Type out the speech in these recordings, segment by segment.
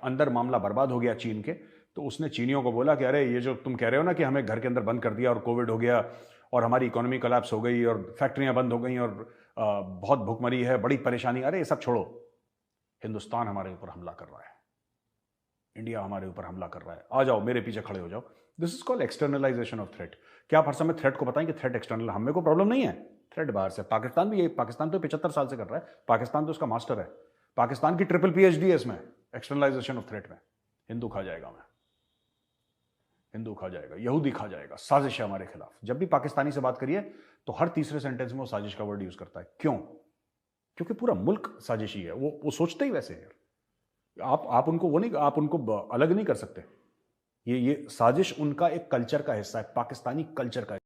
अंदर मामला बर्बाद हो गया चीन के, तो उसने चीनियों को बोला कि अरे ये जो तुम कह रहे हो ना कि हमें घर के अंदर बंद कर दिया और कोविड हो गया और हमारी इकोनॉमी कोलैप्स हो गई और फैक्ट्रियां बंद हो गई और बहुत भुखमरी है, बड़ी परेशानी, अरे ये सब छोड़ो, हिंदुस्तान हमारे ऊपर हमला कर रहा है, इंडिया हमारे ऊपर हमला कर रहा है, आ जाओ मेरे पीछे खड़े हो जाओ। This is called externalisation of threat. क्या आप हर समय थ्रेट को बताएं कि थ्रेट एक्सटर्नल, हमें को प्रॉब्लम नहीं है, थ्रेट बाहर से। पाकिस्तान भी, पाकिस्तान तो 75 साल से कर रहा है, पाकिस्तान तो उसका मास्टर है, पाकिस्तान की ट्रिपल PhD है इसमें, एक्सटर्नलाइजेशन ऑफ थ्रेट में। हिंदू खा जाएगा, मैं हिंदू खा जाएगा, यहूदी खा जाएगा, साजिश है हमारे खिलाफ। जब भी पाकिस्तानी से बात करिए तो हर तीसरे सेंटेंस में वो साजिश का वर्ड यूज करता है। क्यों? क्योंकि पूरा मुल्क साजिशी है, वो सोचते ही वैसे है। आप उनको वो नहीं, आप उनको अलग नहीं कर सकते। ये साजिश उनका एक कल्चर का हिस्सा है, पाकिस्तानी कल्चर का।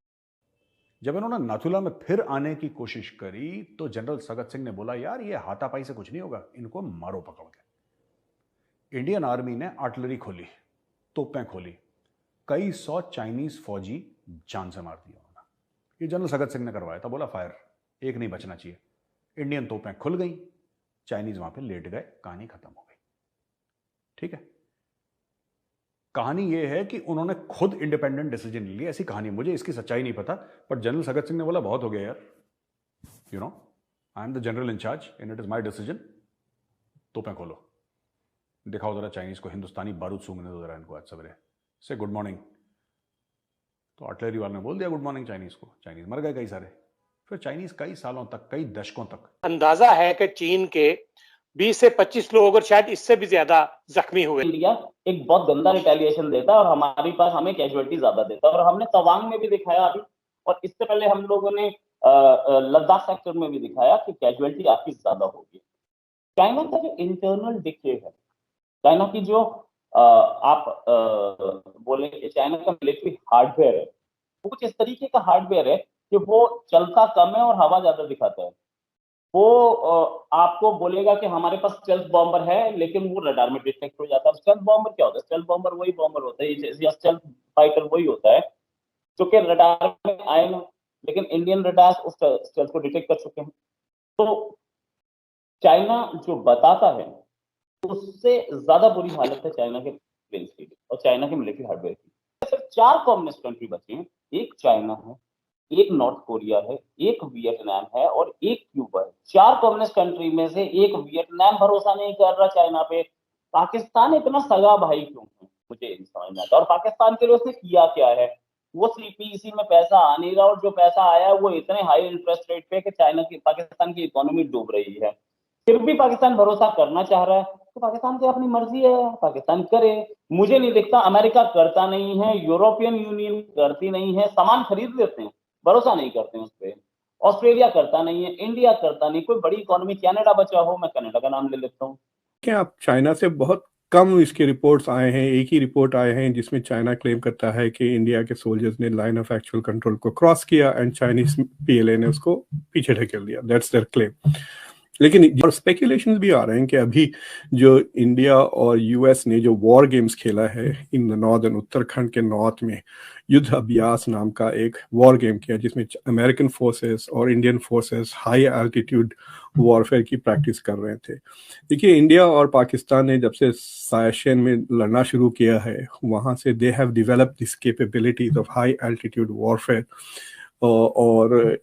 जब इन्होंने नाथुला में फिर आने की कोशिश करी तो जनरल सगत सिंह ने बोला यार ये हाथापाई से कुछ नहीं होगा, इनको मारो पकड़ के। इंडियन आर्मी ने आर्टिलरी खोली, तोपें खोली, कई सौ चाइनीज फौजी जान से मार दिया उन्होंने। ये जनरल सगत सिंह ने करवाया था, बोला फायर, एक नहीं बचना चाहिए। इंडियन तोपें खुल गई, चाइनीज वहां पे लेट गए, कहानी खत्म हो गई। ठीक है, कहानी यह है कि उन्होंने खुद इंडिपेंडेंट डिसीजन ले लिया, ऐसी कहानी। मुझे इसकी सच्चाई नहीं पता, पर जनरल सगत सिंह ने बोला बहुत हो गया यार, you know I am the general incharge and it is my decision, तोपें खोलो, दिखाओ जरा चाइनीज को, हिंदुस्तानी बारूद सूंघने दो जरा इनको आज सवेरे से, गुड मॉर्निंग। तो आर्टिलरी वाले ने बोल दिया गुड मॉर्निंग चाइनीज को, चाइनीज मर गए कई सारे। फिर चाइनीज कई सालों तक, कई दशकों तक, अंदाजा है कि चीन के 20 से 25 लोग और शायद इससे भी ज्यादा जख्मी हुए। इंडिया एक बहुत गंदा रिटेलिएशन देता है और हमारे पास हमें कैजुअलिटी ज्यादा देता है, और हमने तवांग में भी दिखाया अभी, और इससे पहले हम लोगों ने लद्दाख सेक्टर में भी दिखाया कि कैजुअलिटी आपकी ज्यादा होगी। चाइना का जो इंटरनल डिक्टे है, चाइना की जो आप बोले चाइना का मिलिट्री हार्डवेयर है, वो कुछ इस तरीके का हार्डवेयर है कि वो चलता कम है और हवा ज्यादा दिखाता है। वो आपको बोलेगा कि हमारे पास स्टेल्थ बॉम्बर है, लेकिन वो रडार में डिटेक्ट हो जाता है। स्टेल्थ बॉम्बर क्या होता है? स्टेल्थ बॉम्बर वही बॉम्बर होता है, या स्टेल्थ फाइटर वही होता है जो कि रडार में आएगा, लेकिन इंडियन रडार उस स्टेल्थ को डिटेक्ट कर चुके हैं। तो चाइना जो बताता है उससे ज्यादा बुरी हालत है चाइना के प्लेन्स की और चाइना के मिलिट्री हार्डवेयर की। सिर्फ 4 कम्युनिस्ट कंट्री बची हैं, एक चाइना है, एक नॉर्थ कोरिया है, एक वियतनाम है और एक क्यूबा है। 4 कम्युनिस्ट कंट्री में से एक वियतनाम भरोसा नहीं कर रहा चाइना पे। पाकिस्तान इतना सगा भाई क्यों है, मुझे नहीं समझ में आता। और पाकिस्तान के लिए उसने किया क्या है? वो CPEC में पैसा आ नहीं रहा, और जो पैसा आया है वो इतने हाई इंटरेस्ट रेट पे कि चाइना की, पाकिस्तान की इकोनॉमी डूब रही है। फिर भी पाकिस्तान भरोसा करना चाह रहा है, तो पाकिस्तान की अपनी मर्जी है, पाकिस्तान करे। मुझे नहीं दिखता अमेरिका करता नहीं है, यूरोपियन यूनियन करती नहीं है, सामान खरीद लेते हैं, भरोसा नहीं करते हैं उस पर। ऑस्ट्रेलिया करता नहीं है, इंडिया करता नहीं, कोई बड़ी इकोनॉमी, कनाडा बचा हो, मैं कनाडा का नाम ले लेता हूँ। क्या आप चाइना से बहुत कम इसके रिपोर्ट्स आए हैं, एक ही रिपोर्ट आए हैं जिसमें चाइना क्लेम करता है कि इंडिया के सोल्जर्स ने लाइन ऑफ एक्चुअल कंट्रोल को क्रॉस किया एंड चाइनीज PLA ने उसको पीछे ढकेल दिया, दैट्स देयर क्लेम। लेकिन और स्पेकुलेशंस भी आ रहे हैं कि अभी जो इंडिया और US ने जो वॉर गेम्स खेला है इन नॉर्दर्न, उत्तराखंड के नॉर्थ में युद्ध अभ्यास नाम का एक वॉर गेम किया, जिसमें अमेरिकन फोर्सेस और Indian forces high altitude warfare की प्रैक्टिस कर रहे थे। देखिए, इंडिया और पाकिस्तान ने जब से सायशेन में लड़ना शुरू किया है, वहाँ से they have developed this capabilities of high altitude warfare. और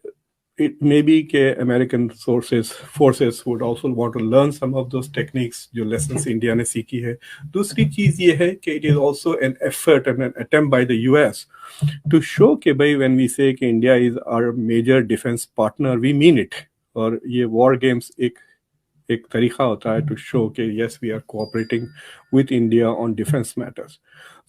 it may be कि American forces would also want to learn some of those techniques जो lessons India ने सीखी है। दूसरी चीज ये है कि it is also an effort and an attempt by the US to show कि भाई when we say कि India is our major defense partner, we mean it। और ये war games एक तरीका होता है to show कि yes we are cooperating with India on defense matters।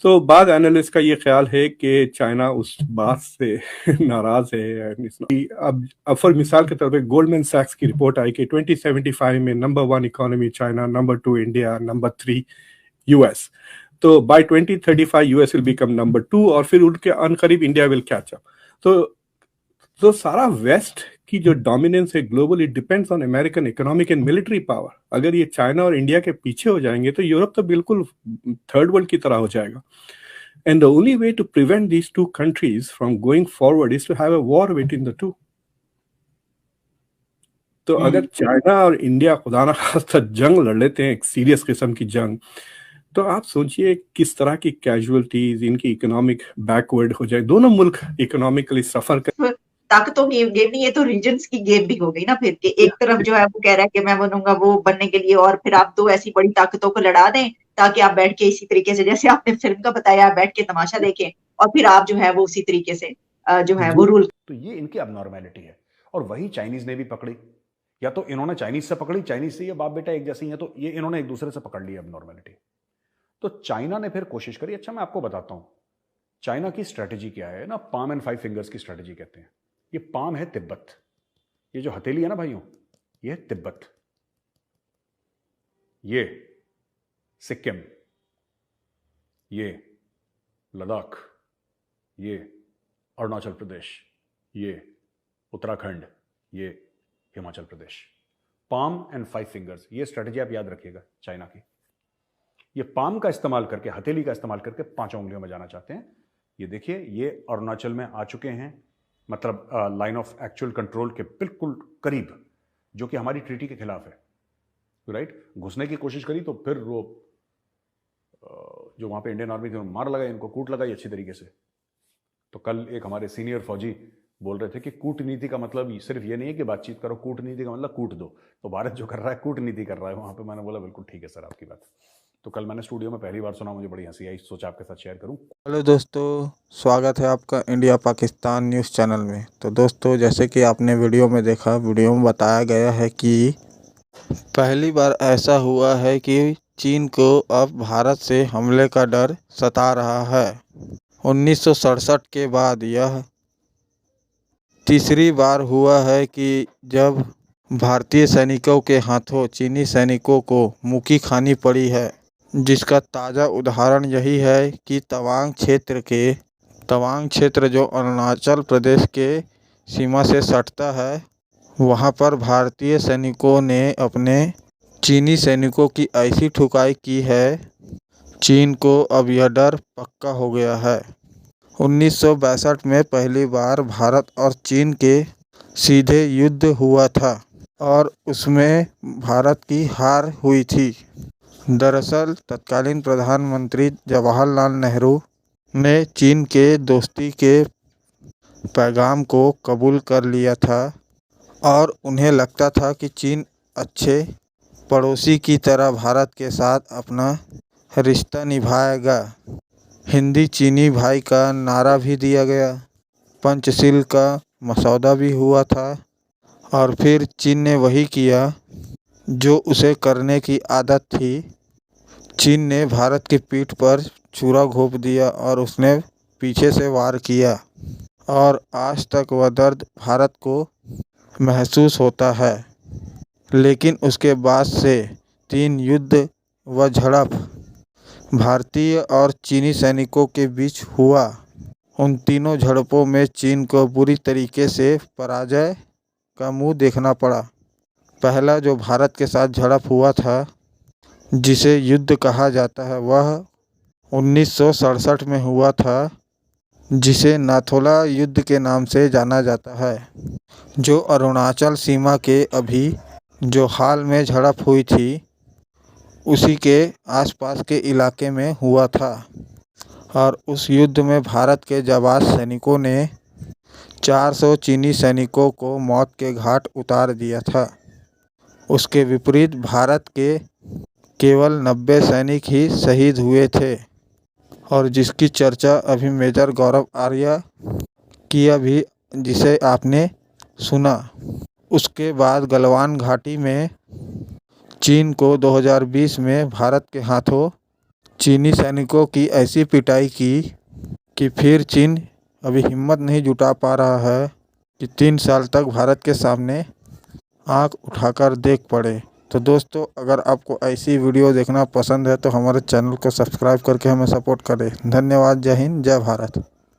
तो बाद एनालिस्ट का ये ख्याल है कि चाइना उस बात से नाराज है। अब फॉर मिसाल के तौर पे गोल्डमैन सैक्स की रिपोर्ट आई कि 2075 में number 1 economy China, number 2 India, number 3 US। तो by 2035 US will become number 2 और फिर उनके अनकरीब इंडिया विल कैच अप। तो सारा वेस्ट की जो डोमिनेंस है globally depends on American economic and military power. अगर ये चाइना और इंडिया के पीछे हो जाएंगे तो यूरोप तो बिल्कुल थर्ड वर्ल्ड की तरह हो जाएगा। And the only way to prevent these two countries from going forward is to have a war between the two. तो अगर चाइना और इंडिया खुदा ना खास्ता जंग लड़ लेते हैं, एक सीरियस किस्म की जंग, तो आप सोचिए किस तरह की कैजुअलिटीज, इनकी इकोनॉमिक बैकवर्ड हो जाए, दोनों मुल्क इकोनॉमिकली सफर कर। ताकतों की गेम नहीं, ये तो रीजन्स की गेम भी हो गई ना फिर, कि एक तरफ जो है वो कह रहा है कि मैं बनूंगा वो बनने के लिए, और फिर आप दो ऐसी बड़ी ताकतों को लड़ा दें ताकि आप बैठ के इसी तरीके से, जैसे आपने फिल्म का बताया, आप बैठ के तमाशा देखें और फिर आप जो है वो उसी तरीके से जो है वो रूल। तो ये इनकी अबनॉर्मेलिटी है, और वही चाइनीज ने भी पकड़ी। या तो इन्होंने चाइनीज से पकड़ी, चाइनीज से ये बाप बेटा एक जैसे ही है, तो ये इन्होंने एक दूसरे से पकड़ ली अबनॉर्मेलिटी। तो चाइना ने फिर कोशिश करी। अच्छा, मैं आपको बताता हूं चाइना की स्ट्रेटेजी क्या है ना, पाम एंड 5 फिंगर्स की स्ट्रेटेजी कहते हैं। ये पाम है तिब्बत, ये जो हथेली है ना भाइयों, ये है तिब्बत, ये सिक्किम, ये लद्दाख, ये अरुणाचल प्रदेश, ये उत्तराखंड, ये Himachal Pradesh. Palm and 5 fingers, ये स्ट्रेटेजी आप याद रखिएगा चाइना की। ये पाम का इस्तेमाल करके, हथेली का इस्तेमाल करके 5 उंगलियों में जाना चाहते हैं। ये देखिए, ये अरुणाचल में आ चुके हैं, मतलब लाइन ऑफ एक्चुअल कंट्रोल के बिल्कुल करीब, जो कि हमारी ट्रीटी के खिलाफ है, राइट। घुसने की कोशिश करी तो फिर वो जो वहां पे इंडियन आर्मी थी मार लगाई, इनको कूट लगाई अच्छी तरीके से। तो कल एक हमारे सीनियर फौजी बोल रहे थे कि कूटनीति का मतलब सिर्फ ये नहीं है कि बातचीत करो, कूटनीति का मतलब कूट दो। तो भारत जो कर रहा है कूटनीति कर रहा है वहां पे। मैंने बोला बिल्कुल ठीक है सर आपकी बात। तो कल मैंने स्टूडियो में पहली बार सुना, मुझे बड़ी हंसी आई, सोचा आपके साथ शेयर करूं। हेलो दोस्तों, स्वागत है आपका इंडिया पाकिस्तान न्यूज़ चैनल में। तो दोस्तों, जैसे कि आपने वीडियो में देखा, वीडियो में बताया गया है कि पहली बार ऐसा हुआ है कि चीन को अब भारत से हमले का डर सता रहा है। 1967 के बाद यह तीसरी बार हुआ है कि जब भारतीय सैनिकों के हाथों चीनी सैनिकों को मुक्की खानी पड़ी है, जिसका ताज़ा उदाहरण यही है कि तवांग क्षेत्र जो अरुणाचल प्रदेश के सीमा से सटता है, वहां पर भारतीय सैनिकों ने अपने चीनी सैनिकों की ऐसी ठुकाई की है, चीन को अब यह डर पक्का हो गया है। 1962 में पहली बार भारत और चीन के सीधे युद्ध हुआ था और उसमें भारत की हार हुई थी। दरअसल तत्कालीन प्रधानमंत्री जवाहरलाल नेहरू ने चीन के दोस्ती के पैगाम को कबूल कर लिया था और उन्हें लगता था कि चीन अच्छे पड़ोसी की तरह भारत के साथ अपना रिश्ता निभाएगा। हिंदी चीनी भाई का नारा भी दिया गया, पंचशील का मसौदा भी हुआ था, और फिर चीन ने वही किया जो उसे करने की आदत थी। चीन ने भारत की पीठ पर छुरा घोंप दिया और उसने पीछे से वार किया, और आज तक वह दर्द भारत को महसूस होता है। लेकिन उसके बाद से 3 युद्ध व झड़प भारतीय और चीनी सैनिकों के बीच हुआ। उन तीनों झड़पों में चीन को बुरी तरीके से पराजय का मुंह देखना पड़ा। पहला जो भारत के साथ झड़प हुआ था, जिसे युद्ध कहा जाता है, वह 1967 में हुआ था, जिसे नाथोला युद्ध के नाम से जाना जाता है, जो अरुणाचल सीमा के अभी जो हाल में झड़प हुई थी उसी के आसपास के इलाके में हुआ था। और उस युद्ध में भारत के जाबाज सैनिकों ने 400 चीनी सैनिकों को मौत के घाट उतार दिया था। उसके विपरीत भारत के केवल 90 सैनिक ही शहीद हुए थे, और जिसकी चर्चा अभी मेजर गौरव आर्या की अभी जिसे आपने सुना। उसके बाद गलवान घाटी में चीन को 2020 में भारत के हाथों चीनी सैनिकों की ऐसी पिटाई की कि फिर चीन अभी हिम्मत नहीं जुटा पा रहा है कि 3 साल तक भारत के सामने आंख उठाकर देख पड़े। तो दोस्तों, अगर आपको ऐसी वीडियो देखना पसंद है तो हमारे चैनल को सब्सक्राइब करके हमें सपोर्ट करें। धन्यवाद। जय हिंद, जय भारत।